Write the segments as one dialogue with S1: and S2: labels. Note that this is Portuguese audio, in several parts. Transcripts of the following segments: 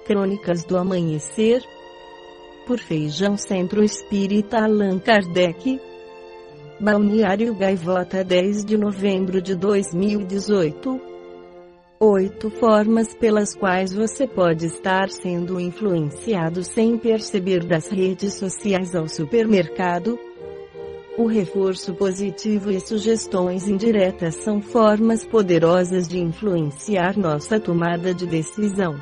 S1: Crônicas do Amanhecer, por Feijão Centro Espírita Allan Kardec. Balneário Gaivota, 10 de novembro de 2018. 8 formas pelas quais você pode estar sendo influenciado sem perceber, das redes sociais ao supermercado. O reforço positivo e sugestões indiretas são formas poderosas de influenciar nossa tomada de decisão.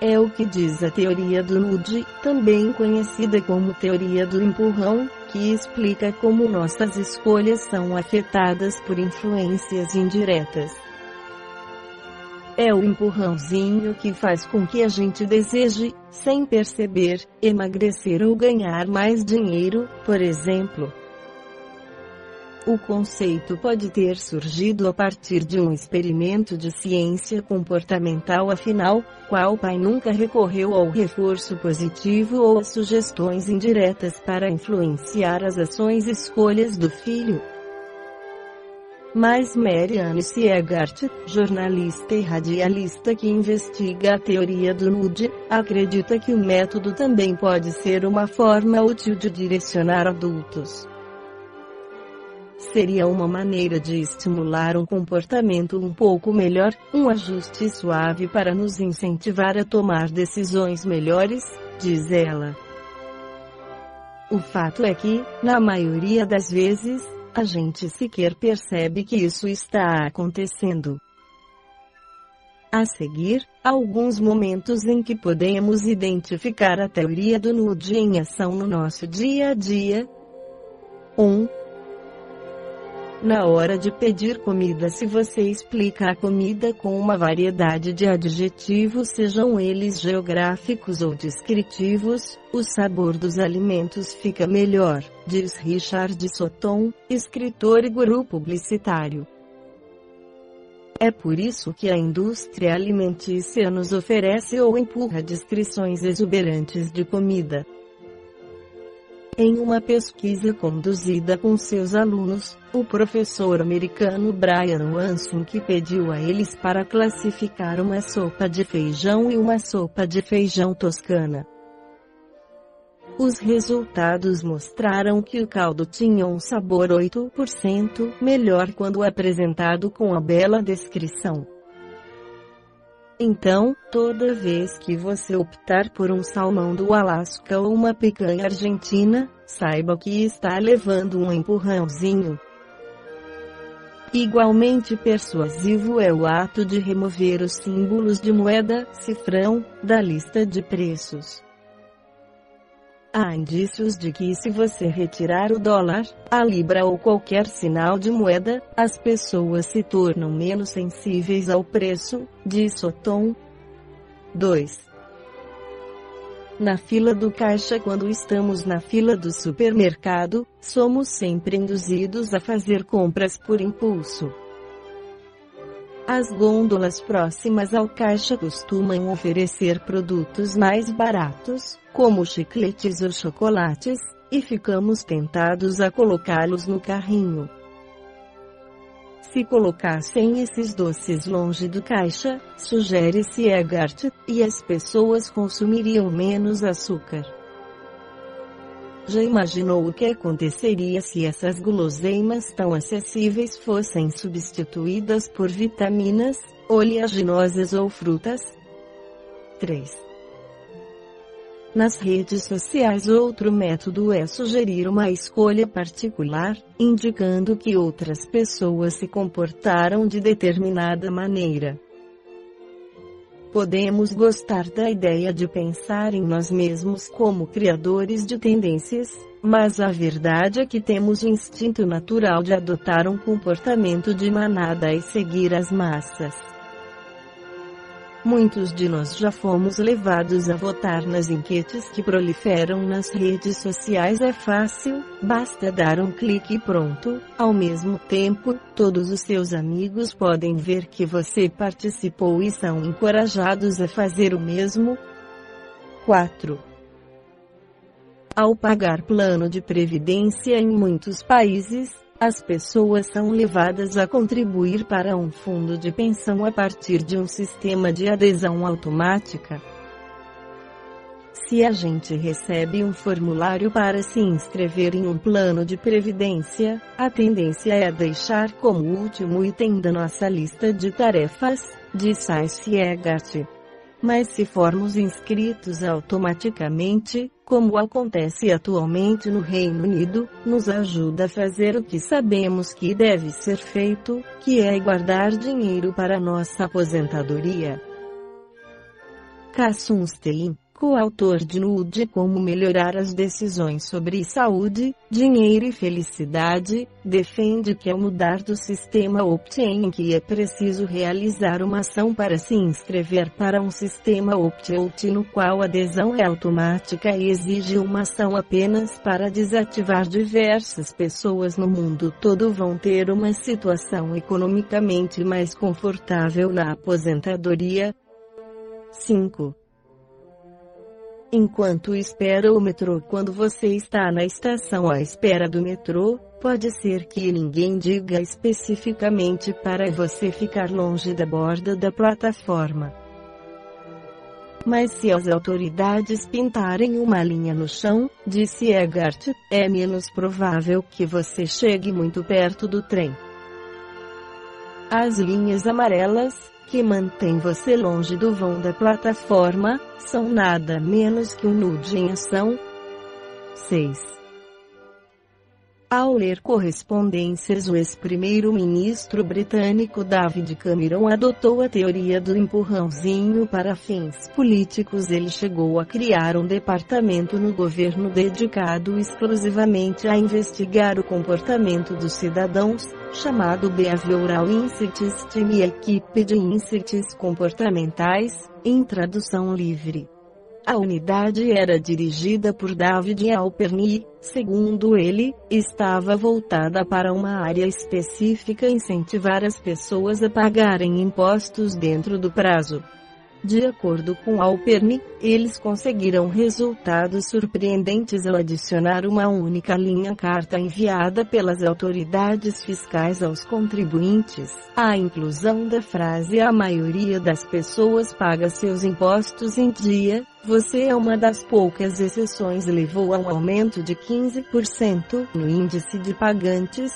S1: É o que diz a teoria do nudge, também conhecida como teoria do empurrão, que explica como nossas escolhas são afetadas por influências indiretas. É o empurrãozinho que faz com que a gente deseje, sem perceber, emagrecer ou ganhar mais dinheiro, por exemplo. O conceito pode ter surgido a partir de um experimento de ciência comportamental, afinal, qual pai nunca recorreu ao reforço positivo ou a sugestões indiretas para influenciar as ações e escolhas do filho? Mas Marianne Siegart, jornalista e radialista que investiga a teoria do nudge, acredita que o método também pode ser uma forma útil de direcionar adultos. Seria uma maneira de estimular um comportamento um pouco melhor, um ajuste suave para nos incentivar a tomar decisões melhores, diz ela. O fato é que, na maioria das vezes, a gente sequer percebe que isso está acontecendo. A seguir, alguns momentos em que podemos identificar a teoria do nudge em ação no nosso dia a dia. 1. Na hora de pedir comida, se você explica a comida com uma variedade de adjetivos, sejam eles geográficos ou descritivos, o sabor dos alimentos fica melhor, diz Richard Sutton, escritor e guru publicitário. É por isso que a indústria alimentícia nos oferece ou empurra descrições exuberantes de comida. Em uma pesquisa conduzida com seus alunos, o professor americano Brian Wansink pediu a eles para classificar uma sopa de feijão e uma sopa de feijão toscana. Os resultados mostraram que o caldo tinha um sabor 8% melhor quando apresentado com a bela descrição. Então, toda vez que você optar por um salmão do Alasca ou uma picanha argentina, saiba que está levando um empurrãozinho. Igualmente persuasivo é o ato de remover os símbolos de moeda, cifrão, da lista de preços. Há indícios de que, se você retirar o dólar, a libra ou qualquer sinal de moeda, as pessoas se tornam menos sensíveis ao preço, diz Sutton. 2. Na fila do caixa. Quando estamos na fila do supermercado, somos sempre induzidos a fazer compras por impulso. As gôndolas próximas ao caixa costumam oferecer produtos mais baratos, como chicletes ou chocolates, e ficamos tentados a colocá-los no carrinho. Se colocassem esses doces longe do caixa, sugere Siegart, e as pessoas consumiriam menos açúcar. Já imaginou o que aconteceria se essas guloseimas tão acessíveis fossem substituídas por vitaminas, oleaginosas ou frutas? 3. Nas redes sociais, outro método é sugerir uma escolha particular, indicando que outras pessoas se comportaram de determinada maneira. Podemos gostar da ideia de pensar em nós mesmos como criadores de tendências, mas a verdade é que temos o instinto natural de adotar um comportamento de manada e seguir as massas. Muitos de nós já fomos levados a votar nas enquetes que proliferam nas redes sociais. É fácil, basta dar um clique e pronto. Ao mesmo tempo, todos os seus amigos podem ver que você participou e são encorajados a fazer o mesmo. 4. Ao pagar plano de previdência em muitos países, as pessoas são levadas a contribuir para um fundo de pensão a partir de um sistema de adesão automática. Se a gente recebe um formulário para se inscrever em um plano de previdência, a tendência é deixar como último item da nossa lista de tarefas, diz Siegert. Mas se formos inscritos automaticamente, como acontece atualmente no Reino Unido, nos ajuda a fazer o que sabemos que deve ser feito, que é guardar dinheiro para nossa aposentadoria. K. Sunstein, coautor de Nude Como Melhorar as Decisões sobre Saúde, Dinheiro e Felicidade, defende que ao mudar do sistema opt-in que é preciso realizar uma ação para se inscrever para um sistema opt-out no qual a adesão é automática e exige uma ação apenas para desativar. Diversas pessoas no mundo todo vão ter uma situação economicamente mais confortável na aposentadoria. 5. Enquanto espera o metrô. Quando você está na estação à espera do metrô, pode ser que ninguém diga especificamente para você ficar longe da borda da plataforma. Mas se as autoridades pintarem uma linha no chão, disse Egart, é menos provável que você chegue muito perto do trem. As linhas amarelas, que mantêm você longe do vão da plataforma, são nada menos que um nude em ação. 6. Ao ler correspondências, o ex-primeiro-ministro britânico David Cameron adotou a teoria do empurrãozinho para fins políticos. Ele chegou a criar um departamento no governo dedicado exclusivamente a investigar o comportamento dos cidadãos, chamado Behavioral Insights Team, e equipe de insights comportamentais, em tradução livre. A unidade era dirigida por David Alpern. Segundo ele, estava voltada para uma área específica: incentivar as pessoas a pagarem impostos dentro do prazo. De acordo com Alpern, eles conseguiram resultados surpreendentes ao adicionar uma única linha carta enviada pelas autoridades fiscais aos contribuintes. A inclusão da frase "a maioria das pessoas paga seus impostos em dia, você é uma das poucas exceções" levou a um aumento de 15% no índice de pagantes.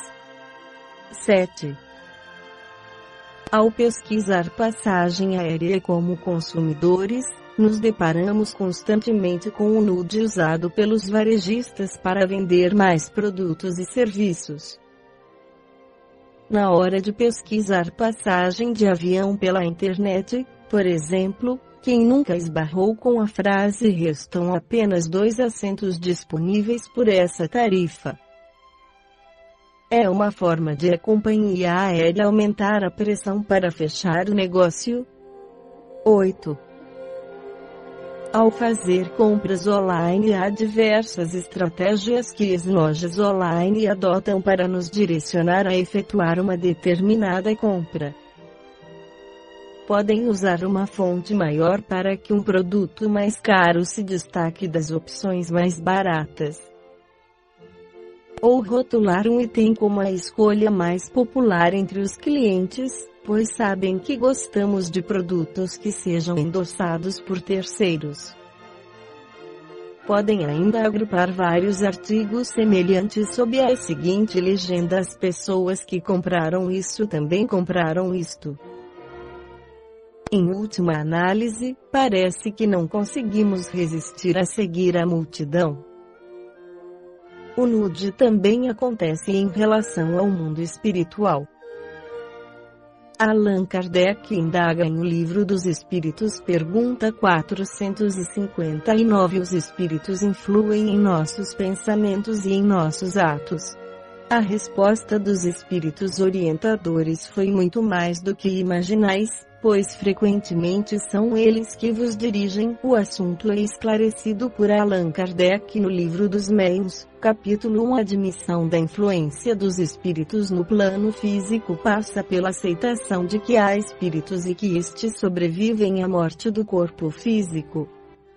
S1: 7. Ao pesquisar passagem aérea como consumidores, nos deparamos constantemente com o nude usado pelos varejistas para vender mais produtos e serviços. Na hora de pesquisar passagem de avião pela internet, por exemplo, quem nunca esbarrou com a frase "restam apenas 2 assentos disponíveis por essa tarifa"? É uma forma de a companhia aérea aumentar a pressão para fechar o negócio. 8. Ao fazer compras online, há diversas estratégias que as lojas online adotam para nos direcionar a efetuar uma determinada compra. Podem usar uma fonte maior para que um produto mais caro se destaque das opções mais baratas. Ou rotular um item como a escolha mais popular entre os clientes, pois sabem que gostamos de produtos que sejam endossados por terceiros. Podem ainda agrupar vários artigos semelhantes sob a seguinte legenda: as pessoas que compraram isso também compraram isto. Em última análise, parece que não conseguimos resistir a seguir a multidão. O nude também acontece em relação ao mundo espiritual. Allan Kardec indaga em O Livro dos Espíritos, pergunta 459: os espíritos influem em nossos pensamentos e em nossos atos? A resposta dos espíritos orientadores foi: muito mais do que imaginais, pois frequentemente são eles que vos dirigem. O assunto é esclarecido por Allan Kardec no Livro dos Médiuns, capítulo 1. A admissão da influência dos espíritos no plano físico passa pela aceitação de que há espíritos e que estes sobrevivem à morte do corpo físico.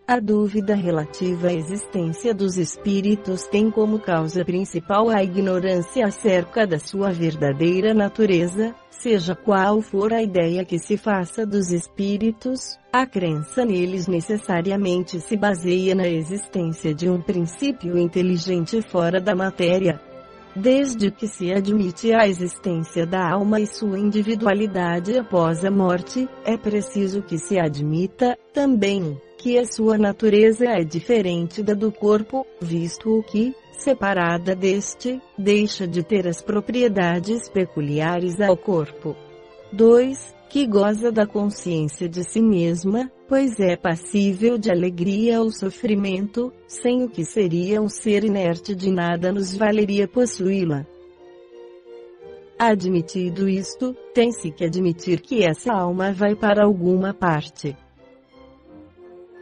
S1: A dúvida relativa à existência dos espíritos tem como causa principal a ignorância acerca da sua verdadeira natureza, seja qual for a ideia que se faça dos espíritos, a crença neles necessariamente se baseia na existência de um princípio inteligente fora da matéria. Desde que se admite a existência da alma e sua individualidade após a morte, é preciso que se admita, também, que a sua natureza é diferente da do corpo, visto que, separada deste, deixa de ter as propriedades peculiares ao corpo. 2. Que goza da consciência de si mesma, pois é passível de alegria ou sofrimento, sem o que seria um ser inerte de nada nos valeria possuí-la. Admitido isto, tem-se que admitir que essa alma vai para alguma parte.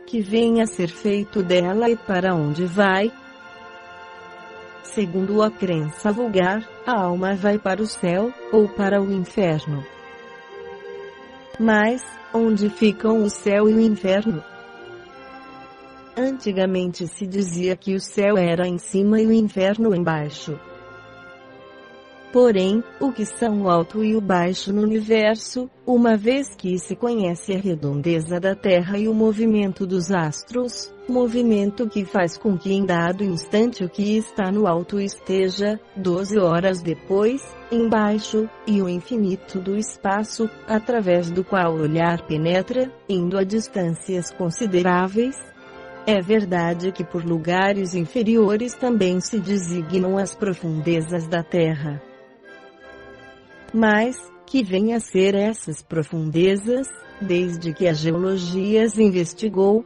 S1: Que venha a ser feito dela e para onde vai? Segundo a crença vulgar, a alma vai para o céu, ou para o inferno. Mas, onde ficam o céu e o inferno? Antigamente se dizia que o céu era em cima e o inferno embaixo. Porém, o que são o alto e o baixo no universo, uma vez que se conhece a redondeza da Terra e o movimento dos astros, movimento que faz com que em dado instante o que está no alto esteja, 12 horas depois, embaixo, e o infinito do espaço, através do qual o olhar penetra, indo a distâncias consideráveis. É verdade que por lugares inferiores também se designam as profundezas da Terra. Mas, que venha a ser essas profundezas, desde que a geologia as investigou,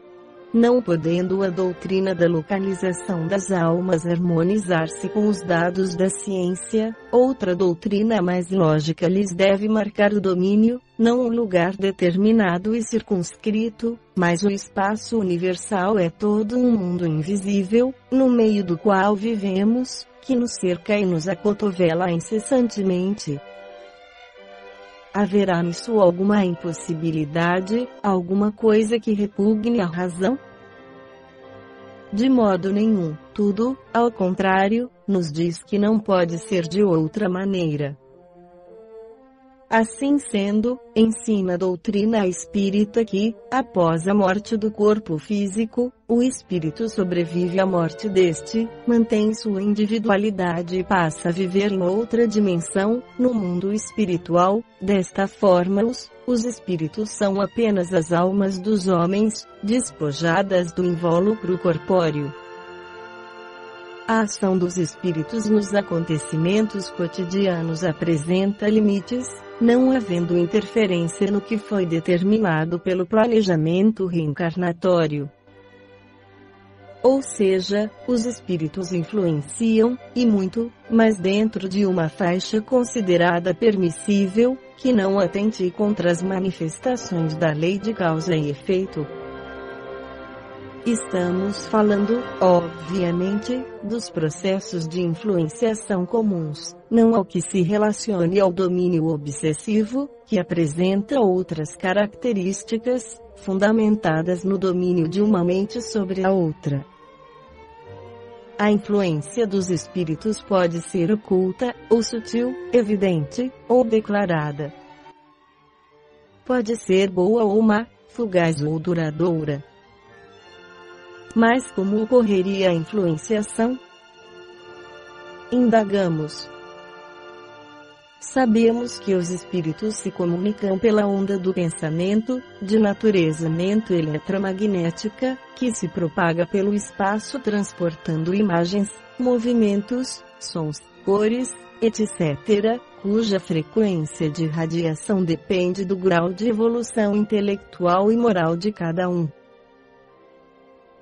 S1: não podendo a doutrina da localização das almas harmonizar-se com os dados da ciência, outra doutrina mais lógica lhes deve marcar o domínio, não um lugar determinado e circunscrito, mas o espaço universal é todo um mundo invisível, no meio do qual vivemos, que nos cerca e nos acotovela incessantemente. Haverá nisso alguma impossibilidade, alguma coisa que repugne à razão? De modo nenhum, tudo, ao contrário, nos diz que não pode ser de outra maneira. Assim sendo, ensina a doutrina espírita que, após a morte do corpo físico, o espírito sobrevive à morte deste, mantém sua individualidade e passa a viver em outra dimensão, no mundo espiritual. Desta forma os espíritos são apenas as almas dos homens, despojadas do invólucro corpóreo. A ação dos espíritos nos acontecimentos cotidianos apresenta limites, não havendo interferência no que foi determinado pelo planejamento reencarnatório. Ou seja, os espíritos influenciam, e muito, mas dentro de uma faixa considerada permissível, que não atente contra as manifestações da lei de causa e efeito. Estamos falando, obviamente, dos processos de influenciação comuns, não ao que se relacione ao domínio obsessivo, que apresenta outras características, fundamentadas no domínio de uma mente sobre a outra. A influência dos espíritos pode ser oculta, ou sutil, evidente, ou declarada. Pode ser boa ou má, fugaz ou duradoura. Mas como ocorreria a influenciação? Indagamos. Sabemos que os espíritos se comunicam pela onda do pensamento, de natureza eletromagnética, que se propaga pelo espaço transportando imagens, movimentos, sons, cores, etc., cuja frequência de radiação depende do grau de evolução intelectual e moral de cada um.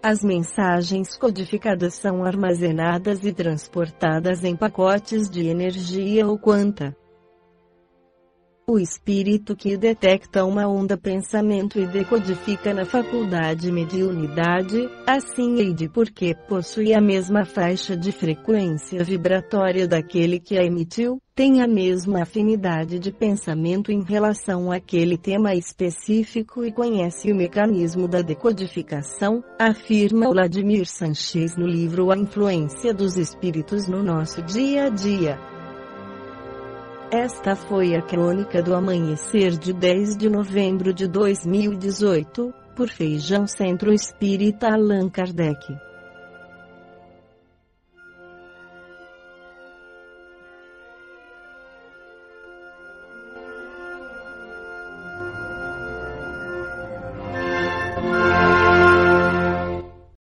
S1: As mensagens codificadas são armazenadas e transportadas em pacotes de energia ou quanta. O espírito que detecta uma onda pensamento e decodifica na faculdade mediunidade, assim hei porque possui a mesma faixa de frequência vibratória daquele que a emitiu, tem a mesma afinidade de pensamento em relação àquele tema específico e conhece o mecanismo da decodificação, afirma Vladimir Sanchez no livro A Influência dos Espíritos no Nosso Dia a Dia. Esta foi a crônica do amanhecer de 10 de novembro de 2018, por Feijão Centro Espírita Allan Kardec.